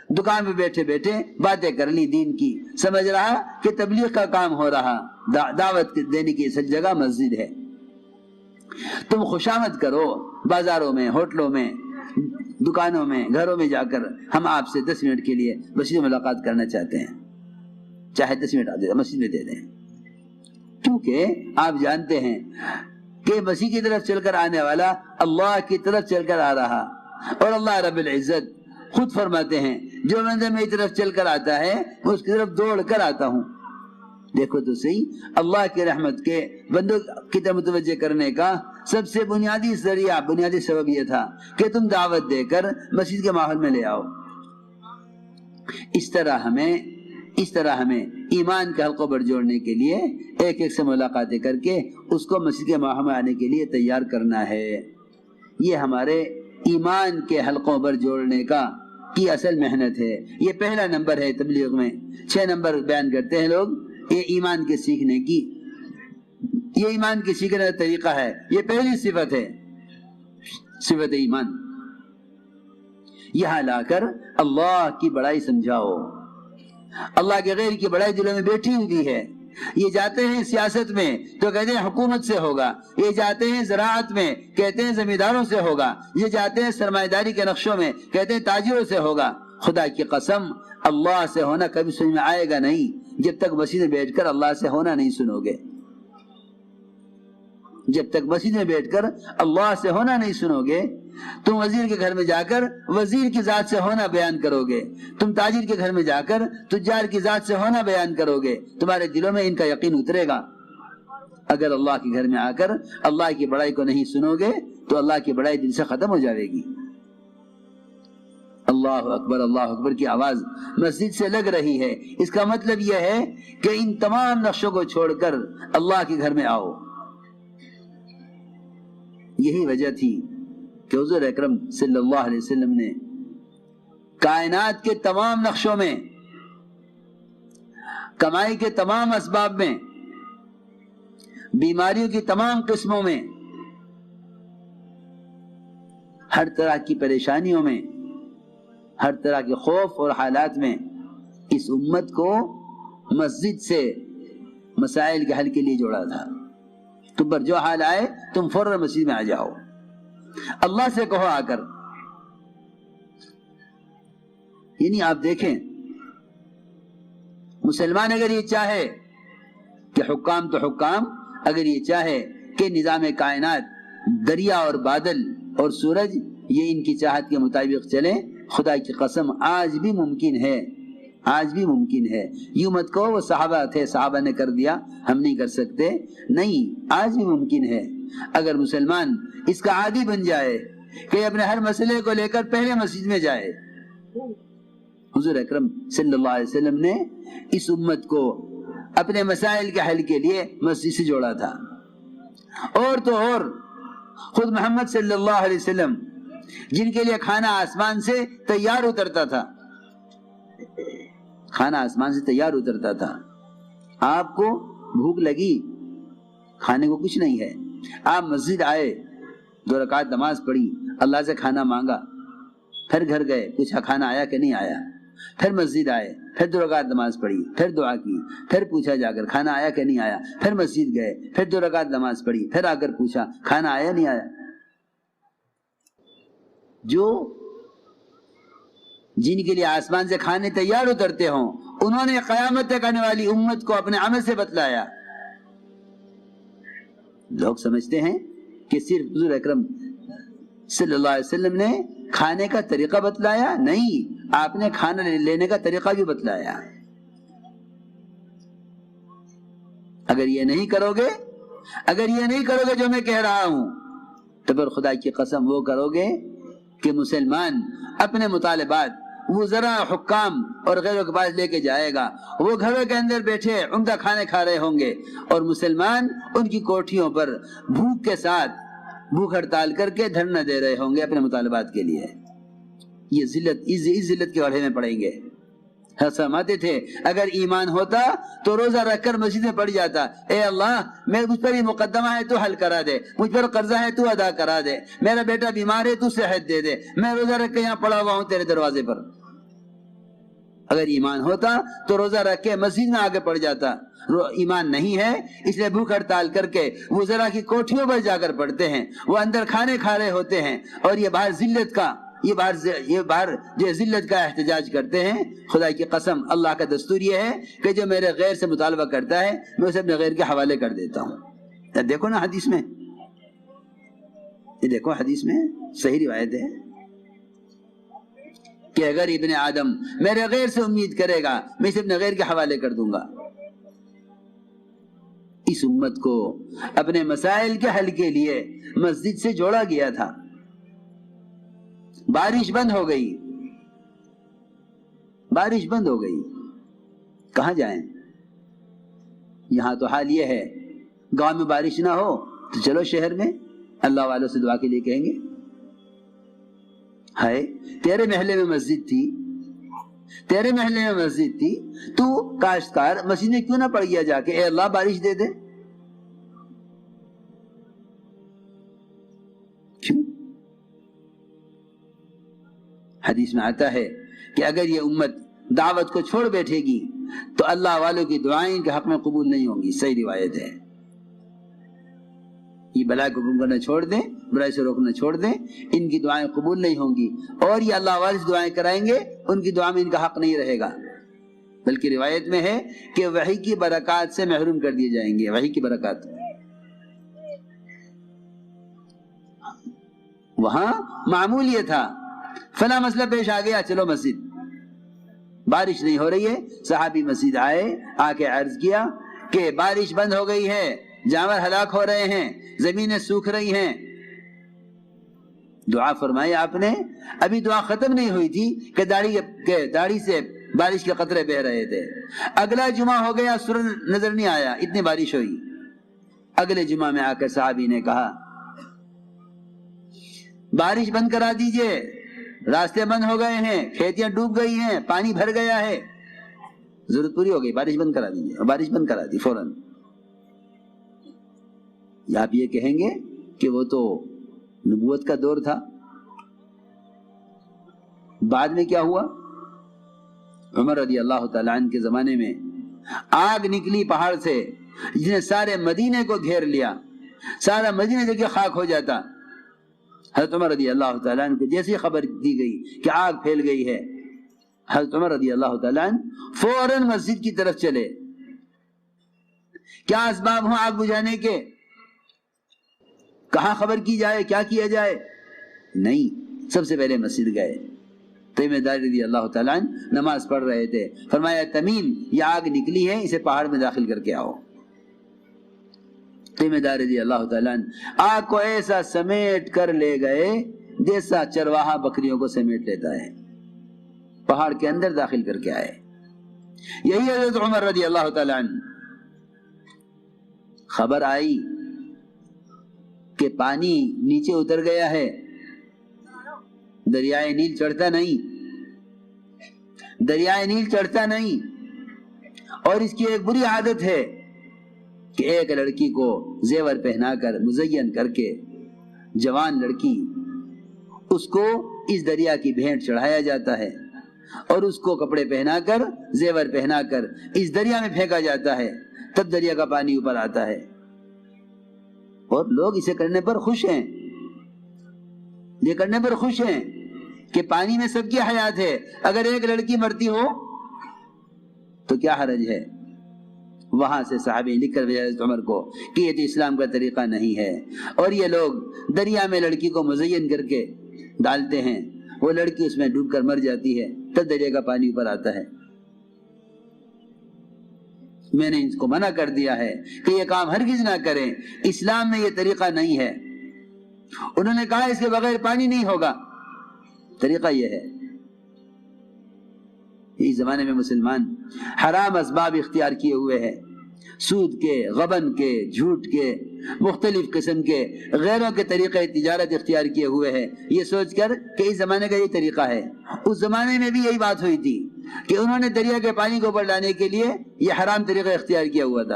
دکان پہ بیٹھے بیٹھے باتیں کر لی دین کی، سمجھ رہا کہ تبلیغ کا کام ہو رہا، دعوت دینے کی اصل جگہ مسجد ہے۔ تم خوشامد کرو بازاروں میں، ہوٹلوں میں، دکانوں میں، گھروں میں جا کر ہم آپ سے 10 منٹ کے لیے مسجد میں ملاقات کرنا چاہتے ہیں، چاہے 10 منٹ آپ مسجد میں دے دیں، کیونکہ آپ جانتے ہیں کہ مسیح کی طرف چل کر آنے والا اللہ کی طرف چل کر آ رہا، اور اللہ رب العزت خود فرماتے ہیں جو بندہ میری طرف چل کر آتا ہے میں اس کی طرف دوڑ کر آتا ہوں۔ دیکھو تو صحیح، اللہ کی رحمت کے بندوں کی طرف متوجہ کرنے کا سب سے بنیادی ذریعہ، بنیادی سبب یہ تھا کہ تم دعوت دے کر مسجد کے ماحول میں لے آؤ۔ اس طرح ہمیں ایمان کے حلقوں پر جوڑنے کے لیے ایک ایک سے ملاقاتیں کر کے اس کو مسجد کے ماحول میں آنے کے لیے تیار کرنا ہے۔ یہ ہمارے ایمان کے حلقوں پر جوڑنے کی اصل محنت ہے۔ یہ پہلا نمبر ہے تبلیغ میں۔ 6 نمبر بیان کرتے ہیں لوگ، یہ ایمان کے سیکھنے کی، یہ ایمان کے سیکھنے کا طریقہ ہے۔ یہ پہلی صفت ہے، صفت ایمان۔ یہاں لا کر اللہ کی بڑائی سمجھاؤ، اللہ کے غیر کی بڑائی دلوں میں بیٹھی ہوئی ہے۔ یہ جاتے ہیں سیاست میں تو کہتے ہیں حکومت سے ہوگا، یہ جاتے ہیں زراعت میں کہتے ہیں زمینداروں سے ہوگا، یہ جاتے ہیں سرمایہ داری کے نقشوں میں کہتے ہیں تاجروں سے ہوگا۔ خدا کی قسم اللہ سے ہونا کبھی سمجھ میں آئے گا نہیں جب تک مسجد میں بیٹھ کر اللہ سے ہونا نہیں سنو گے۔ جب تک مسجد میں بیٹھ کر اللہ سے ہونا نہیں سنو گے، تم وزیر کے گھر میں جا کر وزیر کی ذات سے ہونا بیان کرو گے، تم تاجر کے گھر میں جا کر تجار کی ذات سے ہونا بیان کرو گے، تمہارے دلوں میں ان کا یقین اترے گا۔ اگر اللہ کے گھر میں آ کر اللہ کی بڑائی کو نہیں سنو گے تو اللہ کی بڑائی دل سے ختم ہو جائے گی۔ اللہ اکبر کی آواز مسجد سے لگ رہی ہے، اس کا مطلب یہ ہے کہ ان تمام نقشوں کو چھوڑ کر اللہ کے گھر میں آؤ۔ یہی وجہ تھی کہ حضور اکرم صلی اللہ علیہ وسلم نے کائنات کے تمام نقشوں میں، کمائی کے تمام اسباب میں، بیماریوں کی تمام قسموں میں، ہر طرح کی پریشانیوں میں، ہر طرح کے خوف اور حالات میں اس امت کو مسجد سے مسائل کے حل کے لیے جوڑا تھا۔ تم پر جو حال آئے تم فوراً مسجد میں آ جاؤ، اللہ سے کہو آ کر۔ یعنی آپ دیکھیں، مسلمان اگر یہ چاہے کہ حکام تو حکام، اگر یہ چاہے کہ نظام کائنات، دریا اور بادل اور سورج یہ ان کی چاہت کے مطابق چلے، خدا کی قسم آج بھی ممکن ہے، آج بھی ممکن ہے۔ یوں مت کہو وہ صحابہ تھے، صحابہ نے کر دیا ہم نہیں کر سکتے، نہیں، آج بھی ممکن ہے۔ اگر مسلمان اس کا عادی بن جائے کہ اپنے ہر مسئلے کو لے کر پہلے مسجد میں جائے۔ حضور اکرم صلی اللہ علیہ وسلم نے اس امت کو اپنے مسائل کے حل کے لیے مسجد سے جوڑا تھا۔ اور تو اور خود محمد صلی اللہ علیہ وسلم جن کے لیے کھانا آسمان سے تیار اترتا تھا، کھانا آسمان سے تیار اترتا تھا، آپ کو بھوک لگی، کھانے کو کچھ نہیں ہے، آپ مسجد آئے، 2 رکعت نماز پڑھی، اللہ سے کھانا مانگا، پھر گھر گئے، پوچھا کھانا آیا کہ نہیں آیا، پھر مسجد آئے، پھر 2 رکعت نماز پڑھی، پھر دعا کی، پھر پوچھا جا کر کھانا آیا کہ نہیں آیا، پھر مسجد گئے، پھر 2 رکعت نماز پڑھی، پھر آ کر پوچھا کھانا آیا نہیں آیا۔ جن کے لیے آسمان سے کھانے تیار اترتے ہوں، انہوں نے قیامت تک آنے والی امت کو اپنے عمل سے بتلایا۔ لوگ سمجھتے ہیں کہ صرف حضور اکرم صلی اللہ علیہ وسلم نے کھانے کا طریقہ بتلایا، نہیں، آپ نے کھانا لینے کا طریقہ بھی بتلایا۔ اگر یہ نہیں کرو گے جو میں کہہ رہا ہوں، تو پھر خدا کی قسم وہ کرو گے کہ مسلمان اپنے مطالبات وہ ذرا حکام اور غیروں کے پاس لے کے جائے گا، وہ گھروں کے اندر بیٹھے عمدہ کھانے کھا رہے ہوں گے، اور مسلمان ان کی کوٹھیوں پر بھوک کے ساتھ بھوک ہڑتال کر کے دھرنا دے رہے ہوں گے اپنے مطالبات کے لیے۔ یہ ذلت، اس ذلت کے گڑھے میں پڑیں گے۔ فرماتے تھے اگر ایمان ہوتا تو روزہ رکھ کر مسجد میں پڑ جاتا، اے اللہ مجھ پر یہ مقدمہ ہے تو حل کرا دے، مجھ پر قرضہ ہے تو ادا کرا دے، میرا بیٹا بیمار ہے تو صحت دے دے، میں روزہ رکھ کے یہاں پڑا ہوا ہوں تیرے دروازے پر۔ اگر ایمان ہوتا تو روزہ رکھ کے مسجد میں آگے پڑھ جاتا. ایمان نہیں ہے اس لیے بھوک ہڑتال کر کے وہ ذرا کی کوٹھیوں پر جا کر پڑھتے ہیں, وہ اندر کھانے کھا رہے ہوتے ہیں, اور یہ باہر ذلت کا یہ باہر جو ذلت کا احتجاج کرتے ہیں. خدا کی قسم اللہ کا دستور یہ ہے کہ جو میرے غیر سے مطالبہ کرتا ہے میں اسے اپنے غیر کے حوالے کر دیتا ہوں. دیکھو نا حدیث میں, یہ دیکھو حدیث میں صحیح روایت ہے کہ اگر ابن آدم میرے غیر سے امید کرے گا میں اسے اپنے غیر کے حوالے کر دوں گا. اس امت کو اپنے مسائل کے حل کے لیے مسجد سے جوڑا گیا تھا. بارش بند ہو گئی, بارش بند ہو گئی, کہاں جائیں؟ یہاں تو حال یہ ہے گاؤں میں بارش نہ ہو تو چلو شہر میں اللہ والوں سے دعا کے لیے کہیں گے. ہے تیرے محلے میں مسجد تھی, تیرے محلے میں مسجد تھی, تو کاشتکار مسجد میں کیوں نہ پڑ گیا جا کے اے اللہ بارش دے دے؟ کیوں؟ حدیث میں آتا ہے کہ اگر یہ امت دعوت کو چھوڑ بیٹھے گی تو اللہ والوں کی دعائیں ان کے حق میں قبول نہیں ہوں گی. صحیح روایت ہے. یہ بلا کو حکم کرنا چھوڑ دیں, برائی سے روکنا چھوڑ دیں, ان کی دعائیں قبول نہیں ہوں گی, اور یہ اللہ والے سے دعائیں کرائیں گے ان کی دعا میں ان کا حق نہیں رہے گا. بلکہ روایت میں ہے کہ وحی کی برکات سے محروم کر دیے جائیں گے. وحی کی برکات وہاں معمول یہ تھا فلاں مسئلہ پیش آ گیا چلو مسجد, بارش نہیں ہو رہی ہے, صحابی مسجد آئے, آ کے عرض کیا کہ بارش بند ہو گئی ہے, جانور ہلاک ہو رہے ہیں, زمینیں سوکھ رہی ہیں. دعا فرمائی آپ نے, ابھی دعا ختم نہیں ہوئی تھی کہ داڑھی سے بارش کے قطرے بہ رہے تھے. اگلا جمعہ ہو گیا سورج نظر نہیں آیا, اتنی بارش ہوئی. اگلے جمعہ میں آ کر صحابی نے کہا بارش بند کرا دیجئے, راستے بند ہو گئے ہیں, کھیتیاں ڈوب گئی ہیں, پانی بھر گیا ہے, ضرورت پوری ہو گئی, بارش بند کرا دیجئے. بارش بند کرا دی فوراً. یا آپ یہ کہیں گے کہ وہ تو نبوت کا دور تھا, بعد میں کیا ہوا؟ عمر رضی اللہ تعالیٰ عنہ کے زمانے میں آگ نکلی پہاڑ سے جس نے سارے مدینے کو گھیر لیا, سارا مدینہ جگہ خاک ہو جاتا. حضرت عمر رضی اللہ تعالیٰ عنہ کو جیسی خبر دی گئی کہ آگ پھیل گئی ہے, حضرت عمر رضی اللہ تعالیٰ عنہ فوراً مسجد کی طرف چلے. کیا اسباب ہوں آگ بجھانے کے؟ کہاں خبر کی جائے, کیا کیا جائے؟ نہیں, سب سے پہلے مسجد گئے. تمیم داری رضی اللہ تعالیٰ عنہ نماز پڑھ رہے تھے, فرمایا تمیم یہ آگ نکلی ہے, اسے پہاڑ میں داخل کر کے آؤ. تمیم داری رضی اللہ تعالیٰ عنہ آگ کو ایسا سمیٹ کر لے گئے جیسا چرواہا بکریوں کو سمیٹ لیتا ہے, پہاڑ کے اندر داخل کر کے آئے. یہی حضرت عمر رضی اللہ تعالیٰ عنہ. خبر آئی کہ پانی نیچے اتر گیا ہے, دریائے نیل چڑھتا نہیں, دریائے نیل چڑھتا نہیں. اور اس کی ایک بری عادت ہے کہ ایک لڑکی کو زیور پہنا کر مزین کر کے, جوان لڑکی, اس کو اس دریا کی بھینٹ چڑھایا جاتا ہے اور اس کو کپڑے پہنا کر زیور پہنا کر اس دریا میں پھینکا جاتا ہے, تب دریا کا پانی اوپر آتا ہے. اور لوگ اسے کرنے پر خوش ہیں, یہ کرنے پر خوش ہیں کہ پانی میں سب کی حیات ہے, اگر ایک لڑکی مرتی ہو تو کیا حرج ہے. وہاں سے صحابی لکھ کر بھیجا حضرت عمر کو کہ یہ تو اسلام کا طریقہ نہیں ہے, اور یہ لوگ دریا میں لڑکی کو مزین کر کے ڈالتے ہیں, وہ لڑکی اس میں ڈوب کر مر جاتی ہے, تب دریا کا پانی اوپر آتا ہے. میں نے ان کو منع کر دیا ہے کہ یہ کام ہرگز نہ کریں, اسلام میں یہ طریقہ نہیں ہے. انہوں نے کہا اس کے بغیر پانی نہیں ہوگا, طریقہ یہ ہے. اس زمانے میں مسلمان حرام اسباب اختیار کیے ہوئے ہیں, سود کے, غبن کے, جھوٹ کے, مختلف قسم کے غیروں کے طریقے تجارت اختیار کیے ہوئے ہیں, یہ سوچ کر کہ اس زمانے کا یہ طریقہ ہے. اس زمانے میں بھی یہی بات ہوئی تھی کہ انہوں نے دریا کے پانی کو اوپر لانے کے لیے یہ حرام طریقہ اختیار کیا ہوا تھا.